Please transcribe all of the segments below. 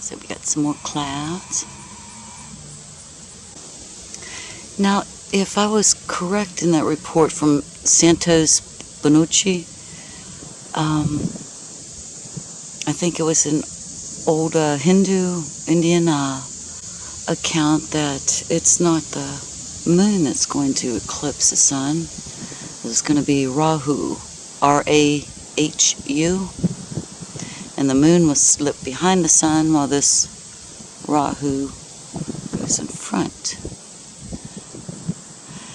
So we got some more clouds. Now, if I was correct in that report from Santos Bonucci, I think it was an old Hindu, Indian account that it's not the moon that's going to eclipse the sun. It's going to be Rahu, R-A-H-U. And the moon will slip behind the sun while this Rahu goes in front.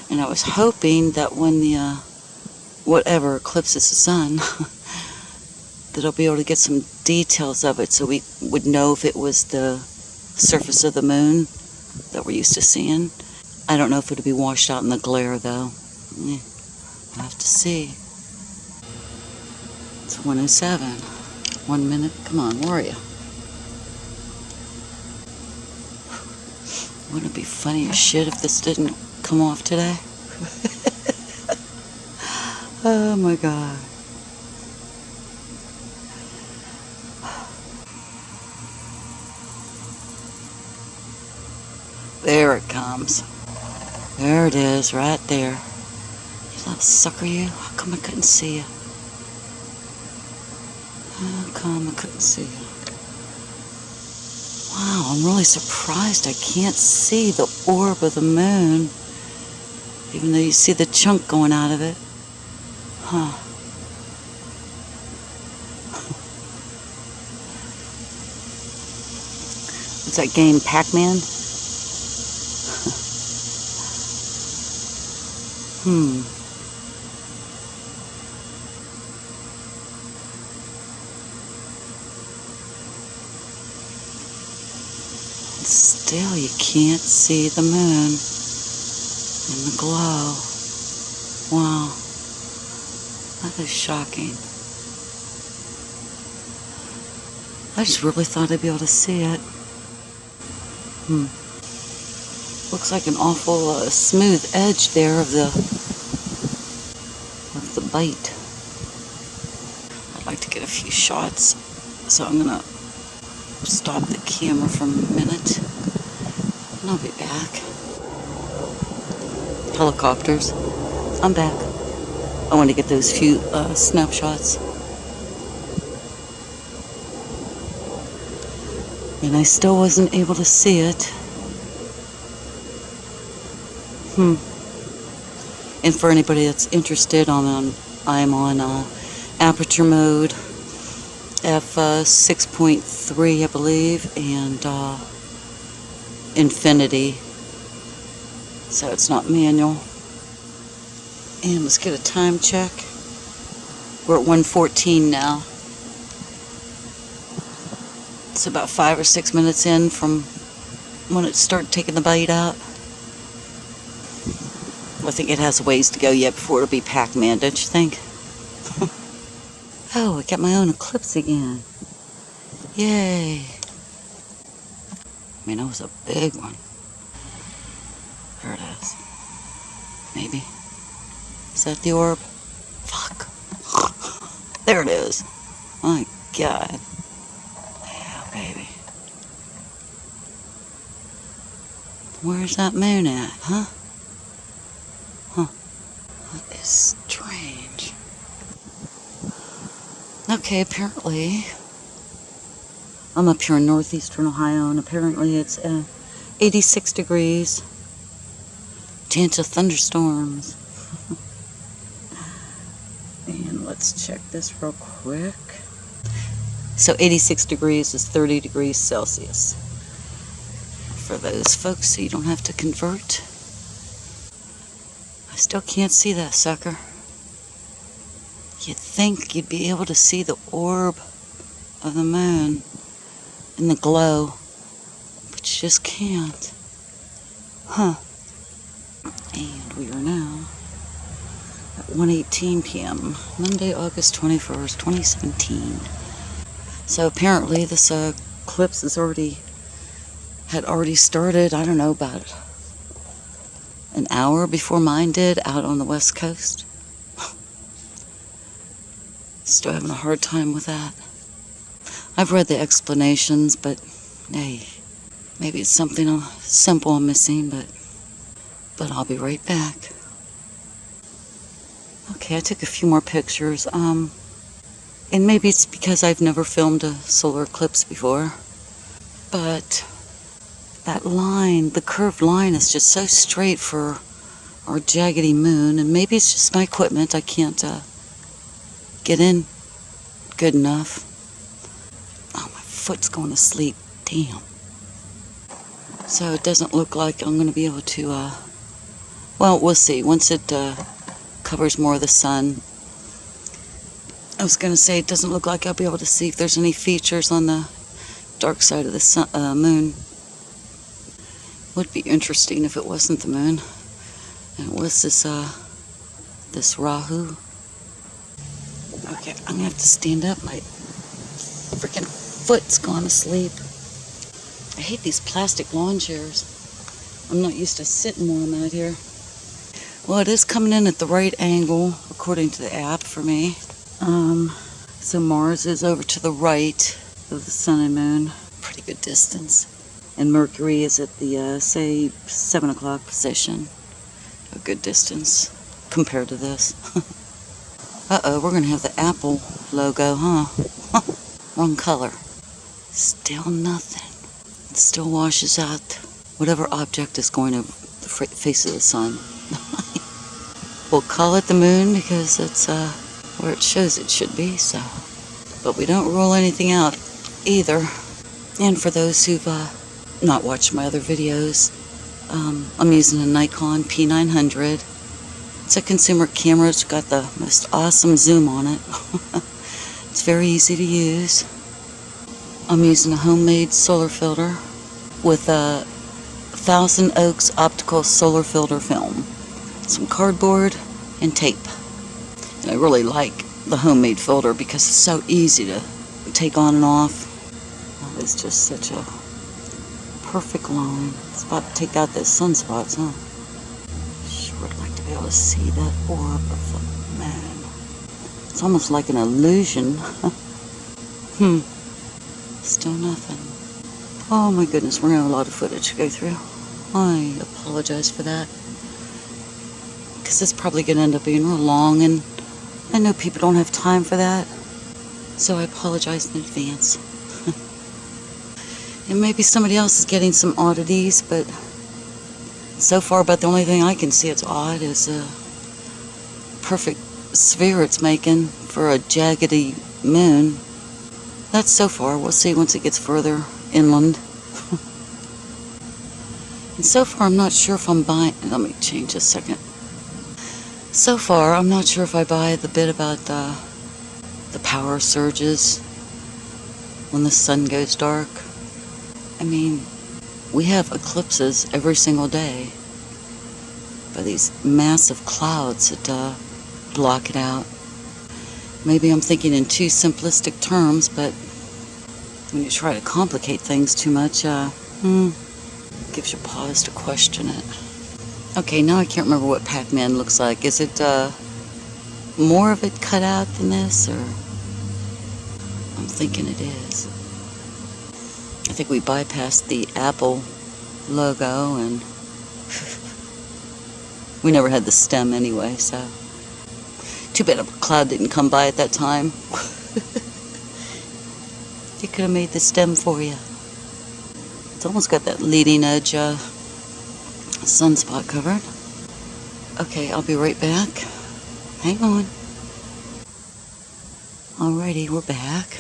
And I was hoping that when the whatever eclipses the sun, that I'll be able to get some details of it so we would know if it was the surface of the moon that we're used to seeing. I don't know if it'll be washed out in the glare, though. I'll have to see. It's 1:07. 1 minute. Come on, where are you? Wouldn't it be funny as shit if this didn't come off today? Oh my God. There it comes. There it is, right there. You little sucker, you. How come I couldn't see you? How come I couldn't see you? Wow, I'm really surprised I can't see the orb of the moon, even though you see the chunk going out of it. Huh. What's that game, Pac-Man? Still, you can't see the moon in the glow. Wow. That is shocking. I just really thought I'd be able to see it. Looks like an awful smooth edge there of the bite. I'd like to get a few shots, so I'm gonna stop the camera for a minute and I'll be back. Helicopters. I'm back. I want to get those few snapshots. And I still wasn't able to see it. And for anybody that's interested, I'm on aperture mode, f6.3 I believe, and infinity, so it's not manual. And let's get a time check. We're at 1:14 now. It's about 5 or 6 minutes in from when it started taking the bite out. I think it has a ways to go yet before it'll be Pac-Man, don't you think? Oh, I got my own eclipse again. Yay. I mean, that was a big one. There it is. Maybe. Is that the orb? Fuck. There it is. My God. Yeah, baby. Where's that moon at, huh? That is strange. Okay, apparently, I'm up here in northeastern Ohio, and apparently it's 86 degrees. Chance of thunderstorms. And let's check this real quick. So 86 degrees is 30 degrees Celsius. For those folks, so you don't have to convert. I still can't see that sucker. You'd think you'd be able to see the orb of the moon in the glow, but you just can't. Huh. And we are now at 1:18 p.m. Monday, August 21st, 2017. So apparently this eclipse had already started, I don't know, about an hour before mine did, out on the West Coast. Still having a hard time with that. I've read the explanations, but Hey, maybe it's something simple I'm missing, but I'll be right back. Okay, I took a few more pictures. And maybe it's because I've never filmed a solar eclipse before, but that line, the curved line, is just so straight for our jaggedy moon, and maybe it's just my equipment. I can't get in good enough. Oh, my foot's going to sleep. Damn. So it doesn't look like I'm going to be able to, well, we'll see. Once it covers more of the sun. I was going to say, it doesn't look like I'll be able to see if there's any features on the dark side of the sun, moon. Would be interesting if it wasn't the moon. And it was this Rahu. Okay, I'm going to have to stand up. My freaking foot's gone to sleep. I hate these plastic lawn chairs. I'm not used to sitting where I'm at here. Well, it is coming in at the right angle, according to the app for me. So Mars is over to the right of the sun and moon. Pretty good distance. And Mercury is at the, say, 7 o'clock position. A good distance compared to this. Uh-oh, we're going to have the Apple logo, huh? Wrong color. Still nothing. It still washes out whatever object is going over the face of the sun. We'll call it the moon because it's where it shows it should be, so. But we don't rule anything out either. And for those who've not watched my other videos, I'm using a Nikon P900. It's a consumer camera. It's got the most awesome zoom on it. It's very easy to use. I'm using a homemade solar filter with a 1000 Oaks optical solar filter film, some cardboard, and tape. And I really like the homemade filter because it's so easy to take on and off. It's just such a perfect line. It's about to take out those sunspots, huh? Sure would like to be able to see that orb of the moon. It's almost like an illusion. Still nothing. Oh my goodness, we're gonna have a lot of footage to go through. I apologize for that. Because it's probably gonna end up being real long, and I know people don't have time for that. So I apologize in advance. And maybe somebody else is getting some oddities, but so far about the only thing I can see it's odd is a perfect sphere it's making for a jaggedy moon. That's so far. We'll see once it gets further inland. And so far I'm not sure if I'm buying... Let me change a second. So far I'm not sure if I buy the bit about the power surges when the sun goes dark. I mean, we have eclipses every single day by these massive clouds that block it out. Maybe I'm thinking in too simplistic terms, but when you try to complicate things too much, gives you pause to question it. Okay, now I can't remember what Pac-Man looks like. Is it more of it cut out than this, or? I'm thinking it is. I think we bypassed the Apple logo, and we never had the stem anyway, so. Too bad a cloud didn't come by at that time. They could have made the stem for you. It's almost got that leading edge sunspot covered. Okay, I'll be right back. Hang on. Alrighty, we're back.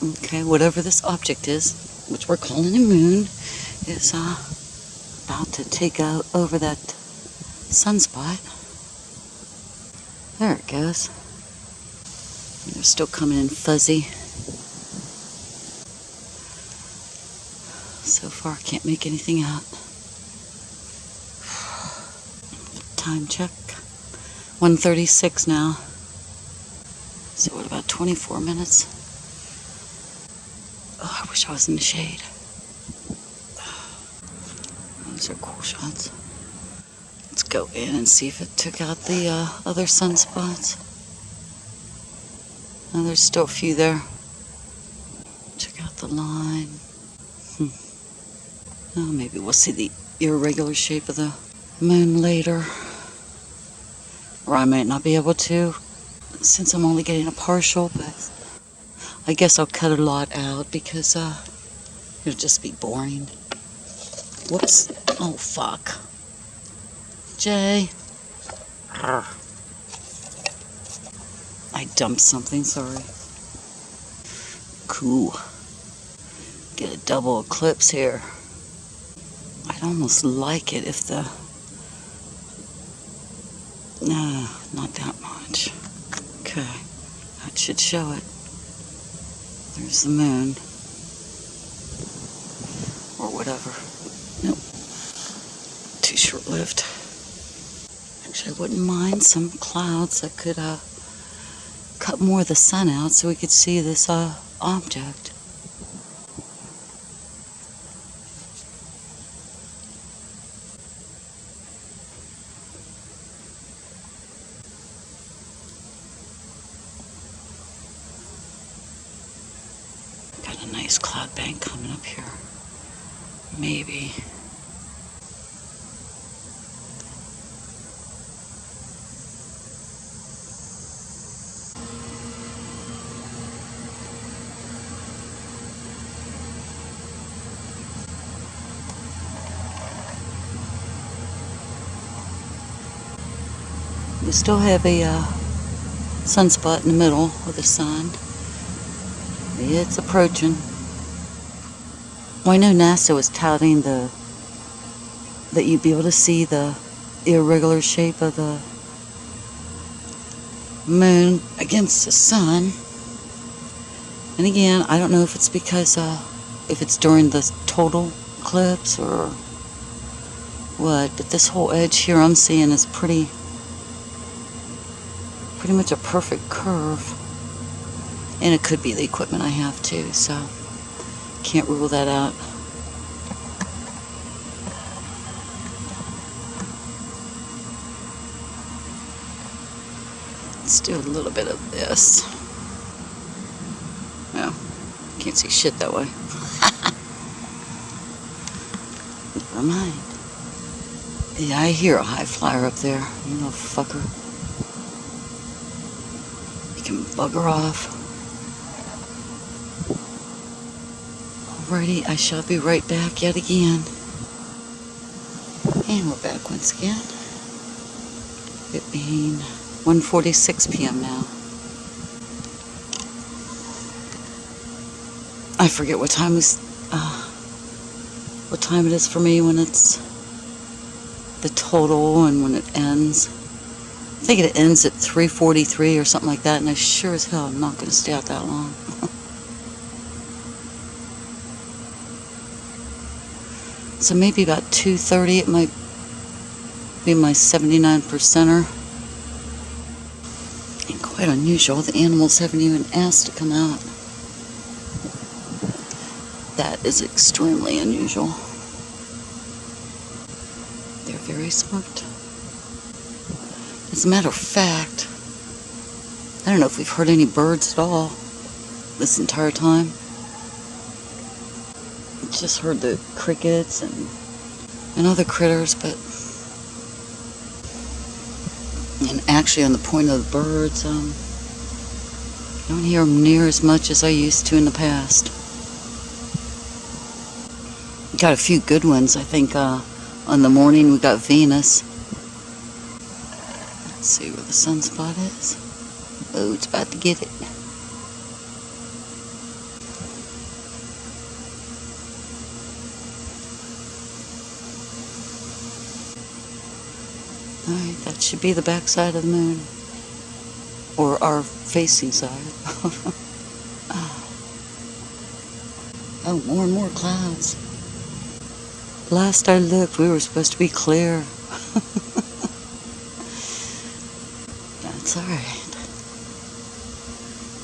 Okay, whatever this object is, which we're calling a moon, is about to take out over that sunspot. There it goes. And they're still coming in fuzzy. So far, can't make anything out. Time check. 1:36 now. So what, about 24 minutes? Oh, I wish I was in the shade. Those are cool shots. Let's go in and see if it took out the other sunspots. Oh, there's still a few there. Check out the line. Oh, maybe we'll see the irregular shape of the moon later. Or I might not be able to, since I'm only getting a partial, but I guess I'll cut a lot out because it'll just be boring. Whoops. Oh, fuck. Jay. I dumped something, sorry. Cool. Get a double eclipse here. I'd almost like it if the... No, not that much. Okay, that should show it. There's the moon. Or whatever. Nope. Too short-lived. Actually, I wouldn't mind some clouds that could cut more of the sun out so we could see this object. Got a nice cloud bank coming up here. Maybe. We still have a sunspot in the middle of the sun. It's approaching. Well, I know NASA was touting that you'd be able to see the irregular shape of the moon against the sun. And again, I don't know if it's because if it's during the total eclipse or what, but this whole edge here I'm seeing is pretty much a perfect curve. And it could be the equipment I have too, so can't rule that out. Let's do a little bit of this. No, can't see shit that way. Never mind. Yeah, I hear a high flyer up there, you little fucker. You can bugger off. Alrighty, I shall be right back yet again. And we're back once again. It being 1:46 p.m. now. I forget what time it is for me when it's the total and when it ends. I think it ends at 3:43 or something like that, and I sure as hell am not going to stay out that long. So maybe about 2:30 it might be my 79%er. And quite unusual, the animals haven't even asked to come out. That is extremely unusual. They're very smart. As a matter of fact, I don't know if we've heard any birds at all this entire time. Just heard the crickets and other critters, but and actually on the point of the birds, I don't hear them near as much as I used to in the past. Got a few good ones, I think. On the morning we got Venus. Let's see where the sunspot is. Oh, it's about to get it. Alright, that should be the back side of the moon. Or our facing side. Oh, more and more clouds. Last I looked, we were supposed to be clear. That's alright.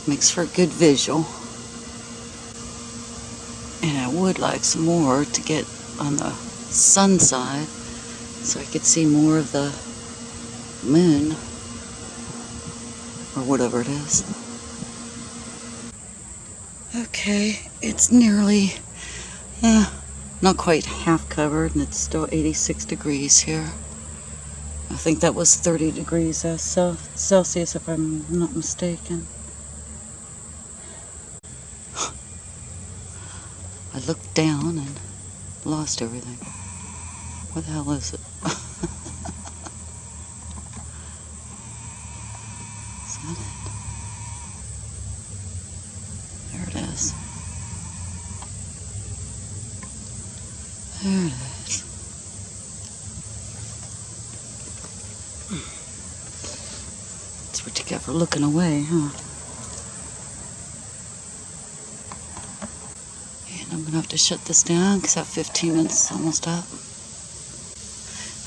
Makes for a good visual. And I would like some more to get on the sun side so I could see more of the moon. Or whatever it is. Okay, it's nearly, not quite half covered, and it's still 86 degrees here. I think that was 30 degrees Celsius, if I'm not mistaken. I looked down and lost everything. What the hell is it? Is that it? There it is. There it is. That's what you get for looking away, huh? And I'm gonna have to shut this down because that 15 minutes is almost up.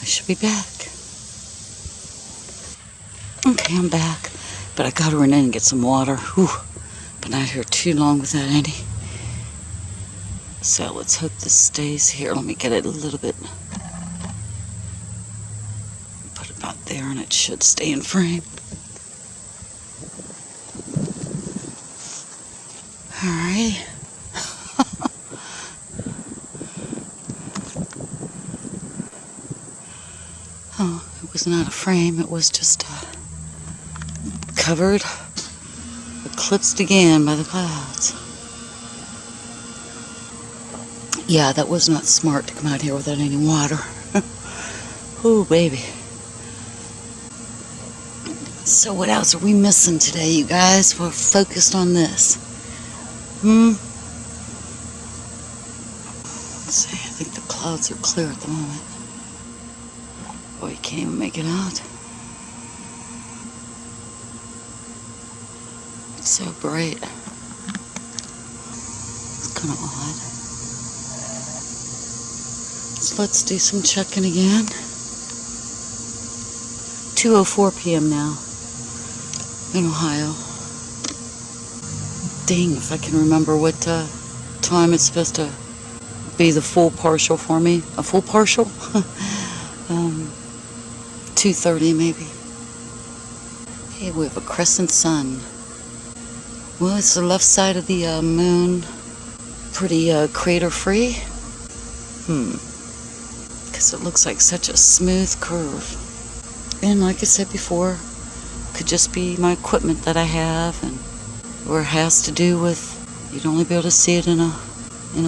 I should be back. Okay, I'm back. But I gotta run in and get some water. Whew. Been out here too long without any. So let's hope this stays here. Let me get it a little bit. Put it about there and it should stay in frame. Alright. Oh, it was not a frame. It was just covered, eclipsed again by the clouds. Yeah, that was not smart to come out here without any water. Oh, baby. So what else are we missing today, you guys? We're focused on this. Let's see, I think the clouds are clear at the moment. Boy, you can't even make it out. It's so bright. It's kind of odd. So let's do some checking again. 2:04 p.m. now in Ohio. Dang, if I can remember what time it's supposed to be the full partial for me. A full partial? 2:30 maybe. Hey, we have a crescent sun. Well, it's the left side of the moon. Pretty crater free. Because it looks like such a smooth curve. And like I said before, could just be my equipment that I have, and or it has to do with you'd only be able to see it in a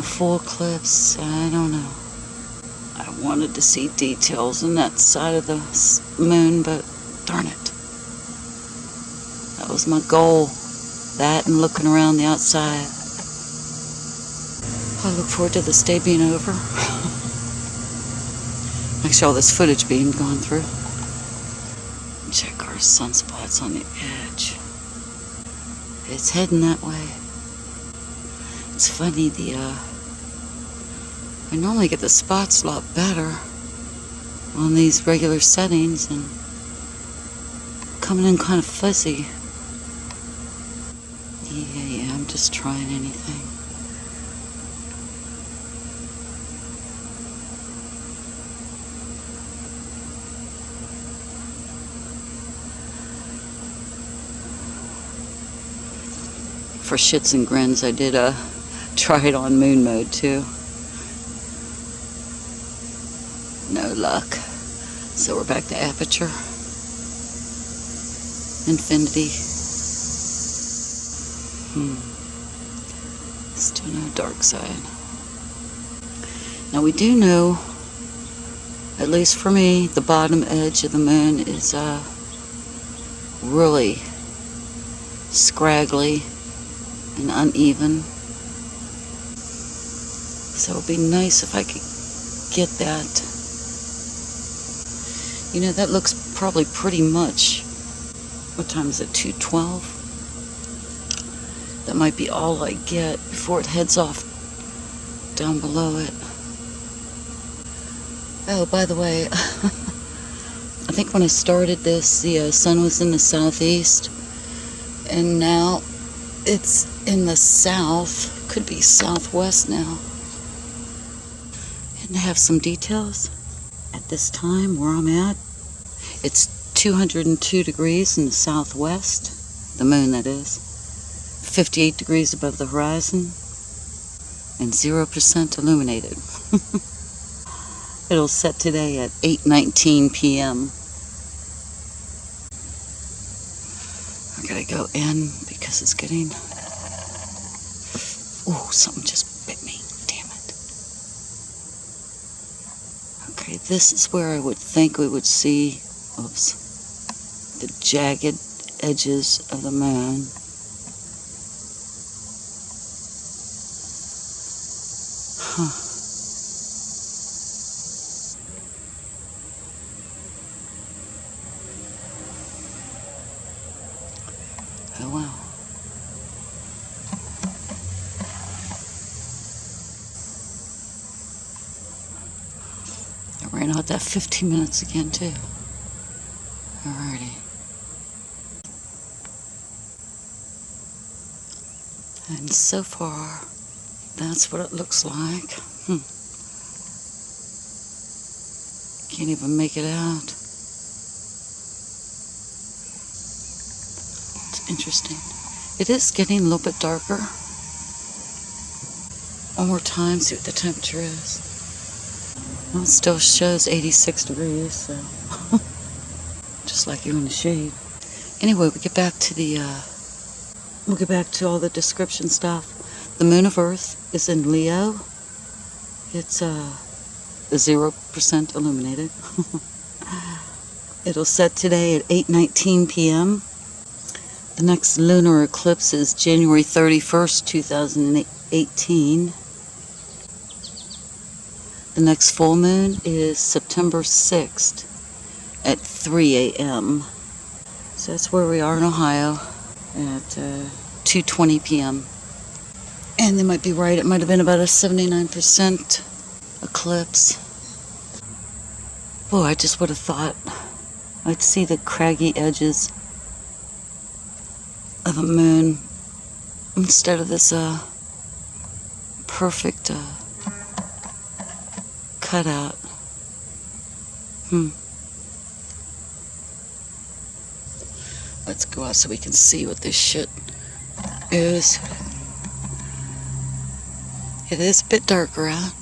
full eclipse. I don't know. I wanted to see details in that side of the moon, but darn it. That was my goal. That and looking around the outside. I look forward to this day being over. Actually, all this footage being gone through. Check our sunspots on the edge. It's heading that way. It's funny, I normally get the spots a lot better on these regular settings, and coming in kind of fuzzy. Yeah, I'm just trying anything. For shits and grins, I did try it on moon mode too. No luck. So we're back to aperture. Infinity. Still no dark side. Now we do know, at least for me, the bottom edge of the moon is really scraggly and uneven. So it would be nice if I could get that. You know, that looks probably pretty much, what time is it, 2:12? That might be all I get before it heads off down below it. Oh, by the way, I think when I started this, the sun was in the southeast, and now it's in the south, could be southwest now. And to have some details, at this time where I'm at, it's 202 degrees in the southwest, the moon that is, 58 degrees above the horizon and 0% illuminated. It'll set today at 8:19 p.m. I gotta go in because it's getting... Oh, something just bit me. Damn it. Okay, this is where I would think we would see, oops, the jagged edges of the moon. Huh. Oh, wow. I ran out that 15 minutes again, too. Alrighty. And so far, that's what it looks like. Can't even make it out. It's interesting. It is getting a little bit darker. One more time, see what the temperature is. Well, it still shows 86 degrees, so just like you're in the shade. Anyway, we get back to the we'll get back to all the description stuff. The moon of Earth is in Leo. It's 0% illuminated. It'll set today at 8:19 p.m. The next lunar eclipse is January 31st, 2018. The next full moon is September 6th at 3 a.m. So that's where we are in Ohio at 2:20 p.m. And they might be right, it might have been about a 79% eclipse. Boy, I just would have thought I'd see the craggy edges of a moon instead of this perfect cutout. Let's go out so we can see what this shit is. It is a bit darker out.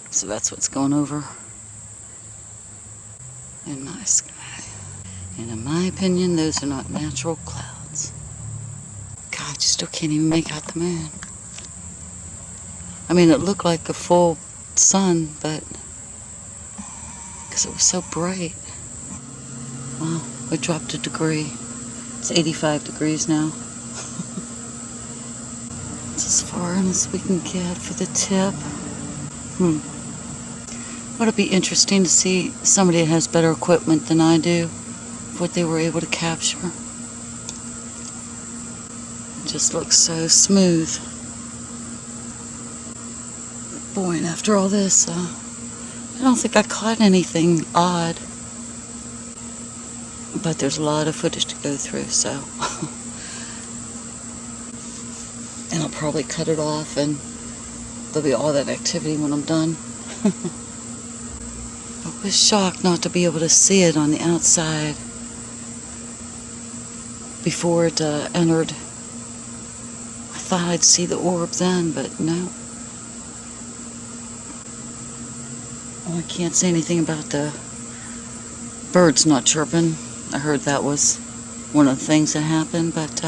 So that's what's going over in my sky. And in my opinion, those are not natural clouds. God, you still can't even make out the moon. I mean, it looked like a full sun, but because it was so bright. Wow, we dropped a degree. It's 85 degrees now. It's as far as we can get for the tip. Would it be interesting to see somebody that has better equipment than I do, what they were able to capture? It just looks so smooth. Boy, and after all this, I don't think I caught anything odd. But there's a lot of footage to go through, so. And I'll probably cut it off, and there'll be all that activity when I'm done. I was shocked not to be able to see it on the outside before it entered. I thought I'd see the orb then, but no. Oh, I can't say anything about the birds not chirping. I heard that was one of the things that happened, but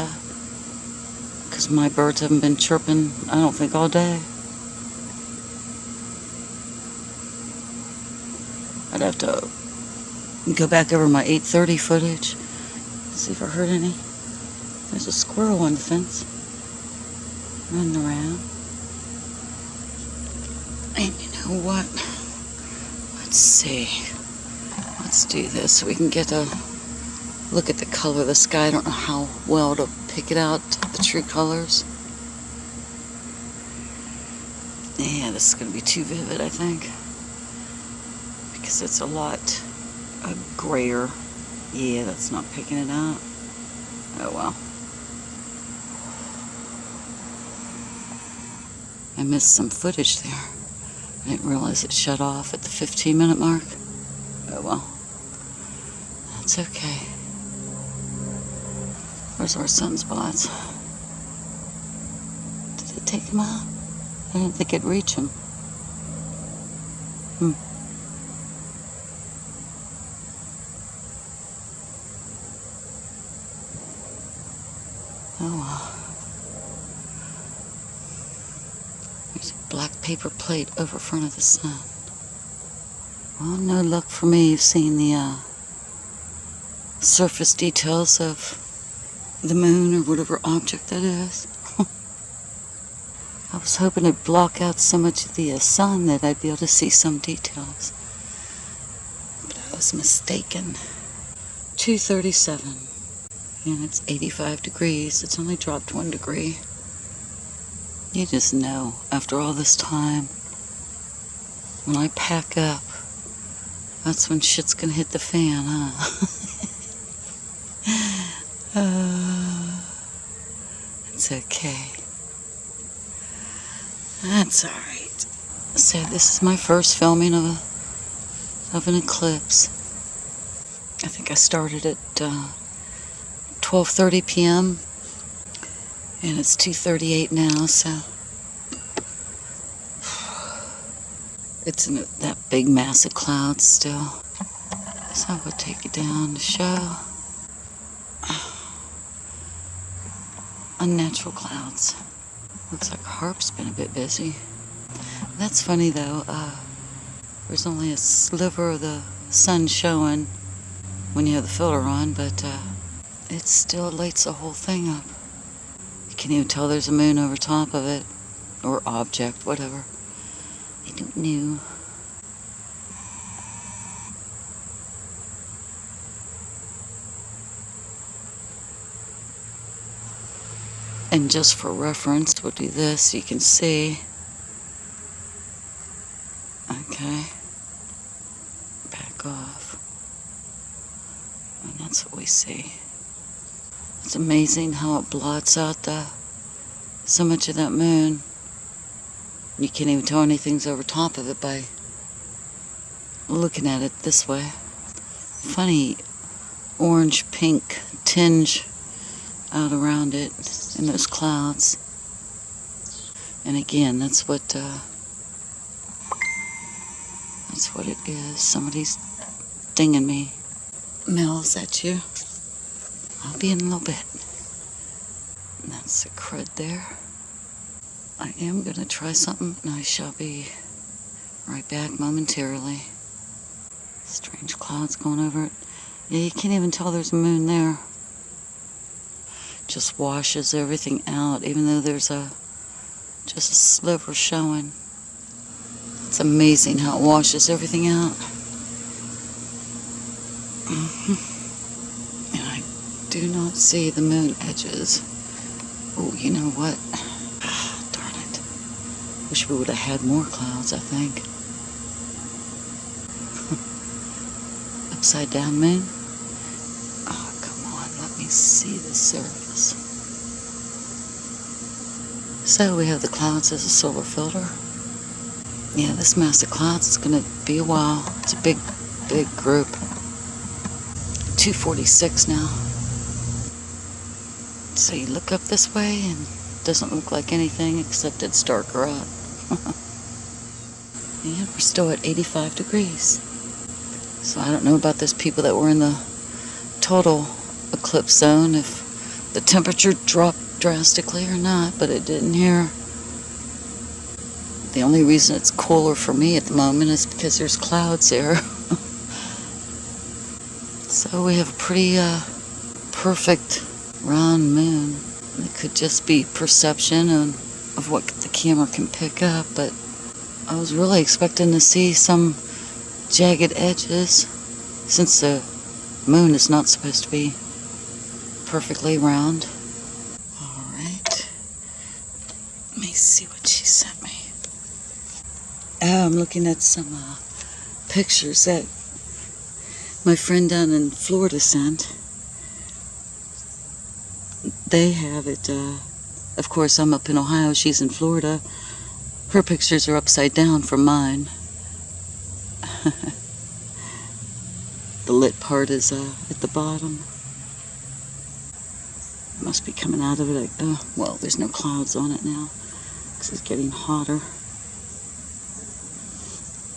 because my birds haven't been chirping, I don't think, all day. I'd have to go back over my 8:30 footage, see if I heard any. There's a squirrel on the fence, running around. And you know what? Let's see. Let's do this so we can get a look at the color of the sky. I don't know how well to pick it out, the true colors. Yeah, this is going to be too vivid, I think. Because it's a lot grayer. Yeah, that's not picking it out. Oh well. I missed some footage there. I didn't realize it shut off at the 15-minute mark. Oh well. That's okay. Where's our sunspots? Did it take him out? I didn't think it'd reach him. Oh well. There's a black paper plate over front of the sun. Well, no luck for me. You've seen the surface details of the moon or whatever object that is. I was hoping to block out so much of the sun that I'd be able to see some details. But I was mistaken. 2:37. And it's 85 degrees. It's only dropped 1 degree. You just know, after all this time, when I pack up, that's when shit's gonna hit the fan, huh? It's okay. That's alright. So this is my first filming of an eclipse. I think I started at 12:30 p.m. and it's 2:38 now, so it's in that big mass of clouds still. So we'll take it down to show unnatural clouds. Looks like Harp's been a bit busy. That's funny though. There's only a sliver of the sun showing when you have the filter on, but it still lights the whole thing up. You can't even tell there's a moon over top of it, or object, whatever. I don't know. And just for reference, we'll do this so you can see. Okay. Back off. And that's what we see. It's amazing how it blots out so much of that moon. You can't even tell anything's over top of it by looking at it this way. Funny orange-pink tinge out around it in those clouds. And again, that's what it is. Somebody's dinging me. Mel, is that you? I'll be in a little bit. And that's the crud there. I am going to try something, and I shall be right back momentarily. Strange clouds going over it. Yeah, you can't even tell there's a moon there. Just washes everything out, even though there's just a sliver showing. It's amazing how it washes everything out. And I do not see the moon edges. Oh, you know what? Darn it. Wish we would have had more clouds, I think. Upside down moon? Oh, come on, let me see the surface. So we have the clouds as a solar filter. Yeah, this mass of clouds is going to be a while. It's a big, big group. 2:46 now. So you look up this way and it doesn't look like anything except it's darker out. And we're still at 85 degrees. So I don't know about those people that were in the total eclipse zone, if the temperature dropped drastically or not, but it didn't here. The only reason it's cooler for me at the moment is because there's clouds here. So we have a pretty perfect round moon. It could just be perception of what the camera can pick up, but I was really expecting to see some jagged edges, since the moon is not supposed to be perfectly round. Alright. Let me see what she sent me. Oh, I'm looking at some pictures that my friend down in Florida sent. They have it, of course I'm up in Ohio, she's in Florida. Her pictures are upside down from mine. The lit part is at the bottom. must be coming out of it. Well, there's no clouds on it now because it's getting hotter.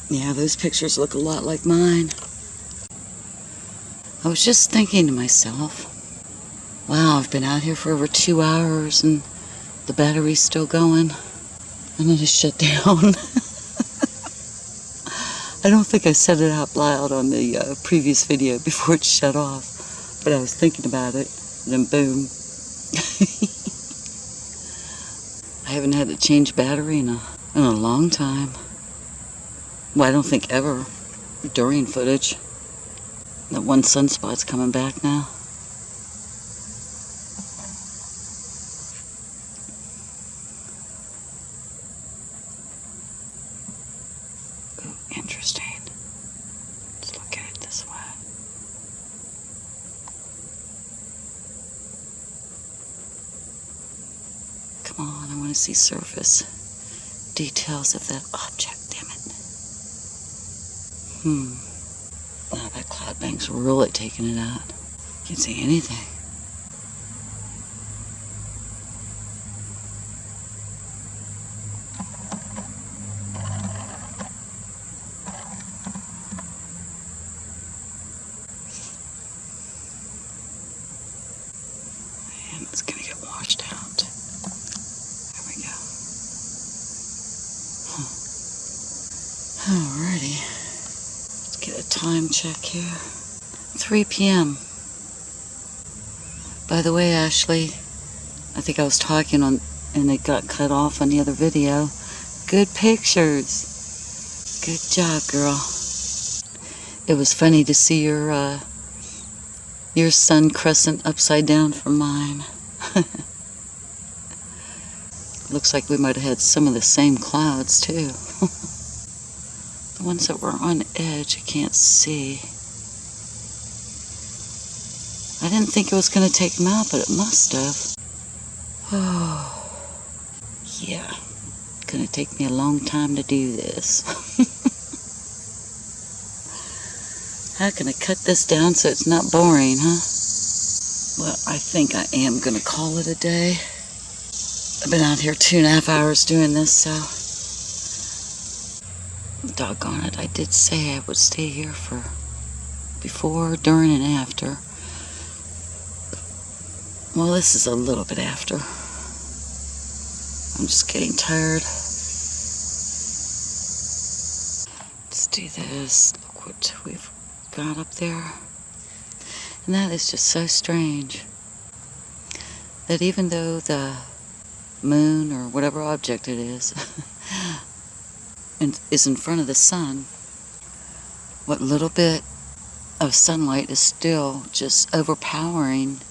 Yeah, those pictures look a lot like mine. I was just thinking to myself, wow, I've been out here for over 2 hours and the battery's still going. And then it shut down. I don't think I said it out loud on the previous video before it shut off, but I was thinking about it, and then boom. I haven't had to change battery in a long time. Well, I don't think ever during footage. That one sunspot's coming back now. Ooh, interesting. Let's look at it this way. Come on, I want to see surface details of that object, damn it. Wow, that cloud bank's really taking it out. Can't see anything. And it's gonna get washed out. There we go. Alrighty. Let's get a time check here. 3 p.m. By the way, Ashley, I think I was talking on, and it got cut off on the other video. Good pictures. Good job, girl. It was funny to see your sun crescent upside down from mine. Looks like we might have had some of the same clouds, too. The ones that were on edge, I can't see. I didn't think it was going to take them out, but it must have. Oh, yeah. Going to take me a long time to do this. How can I cut this down so it's not boring, huh? Well, I think I am going to call it a day. I've been out here 2.5 hours doing this, so doggone it, I did say I would stay here for before, during, and after. Well, this is a little bit after. I'm just getting tired. Let's do this. Look what we've got up there. And that is just so strange. That even though the moon, or whatever object it is, and is in front of the sun, what little bit of sunlight is still just overpowering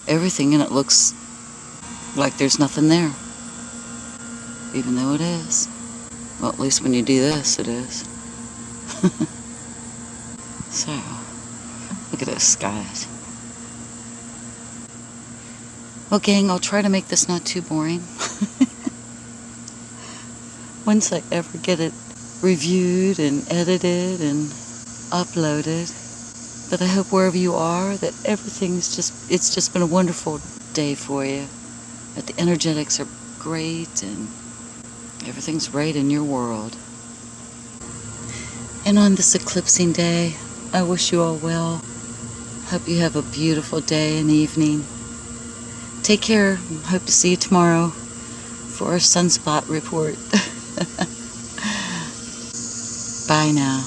everything, and it looks like there's nothing there, even though it is. Well, at least when you do this, it is. So, look at those skies. Well, gang, I'll try to make this not too boring. Once I ever get it reviewed and edited and uploaded. But I hope wherever you are that everything's it's just been a wonderful day for you. That the energetics are great and everything's right in your world. And on this eclipsing day, I wish you all well. Hope you have a beautiful day and evening. Take care. Hope to see you tomorrow for our sunspot report. Bye now.